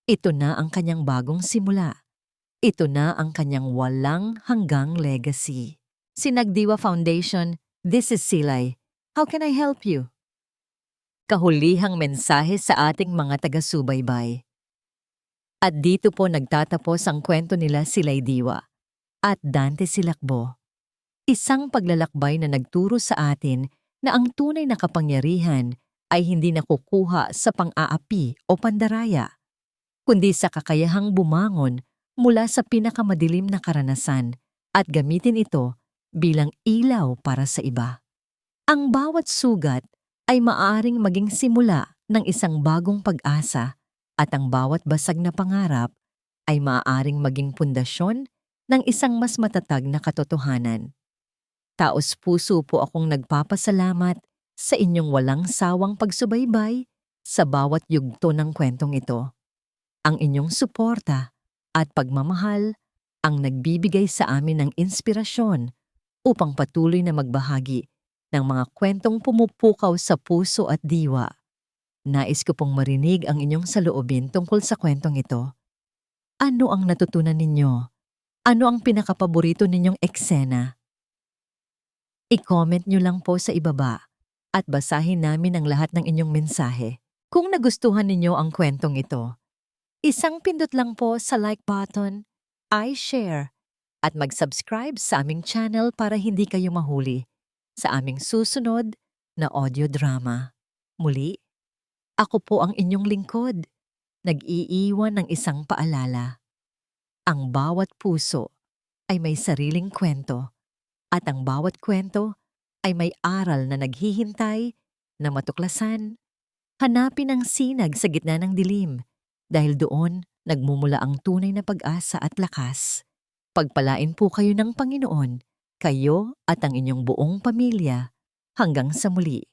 [SPEAKER 1] Ito na ang kanyang bagong simula. Ito na ang kanyang walang hanggang legacy. Sinagdiwa Foundation, this is Silay. How can I help you? Kahulihang mensahe sa ating mga taga-subaybay. At dito po nagtatapos ang kwento nila Silay Diwa at Dante Silakbo. Isang paglalakbay na nagturo sa atin na ang tunay na kapangyarihan ay hindi nakukuha sa pang-aapi o pandaraya, kundi sa kakayahang bumangon mula sa pinakamadilim na karanasan at gamitin ito bilang ilaw para sa iba. Ang bawat sugat ay maaaring maging simula ng isang bagong pag-asa at ang bawat basag na pangarap ay maaaring maging pundasyon ng isang mas matatag na katotohanan. Taos-puso po akong nagpapasalamat sa inyong walang sawang pagsubaybay sa bawat yugto ng kwentong ito. Ang inyong suporta at pagmamahal ang nagbibigay sa amin ng inspirasyon upang patuloy na magbahagi ng mga kwentong pumupukaw sa puso at diwa. Nais ko pong marinig ang inyong saloobin tungkol sa kwentong ito. Ano ang natutunan ninyo? Ano ang pinakapaborito ninyong eksena? I-comment nyo lang po sa ibaba at basahin namin ang lahat ng inyong mensahe. Kung nagustuhan ninyo ang kwentong ito, isang pindot lang po sa like button, i-share, at mag-subscribe sa aming channel para hindi kayo mahuli sa aming susunod na audio drama. Muli, ako po ang inyong lingkod, nag-iiwan ng isang paalala. Ang bawat puso ay may sariling kwento at ang bawat kwento ay may aral na naghihintay na matuklasan. Hanapin ang sinag sa gitna ng dilim dahil doon nagmumula ang tunay na pag-asa at lakas. Pagpalain po kayo ng Panginoon, kayo at ang inyong buong pamilya. Hanggang sa muli.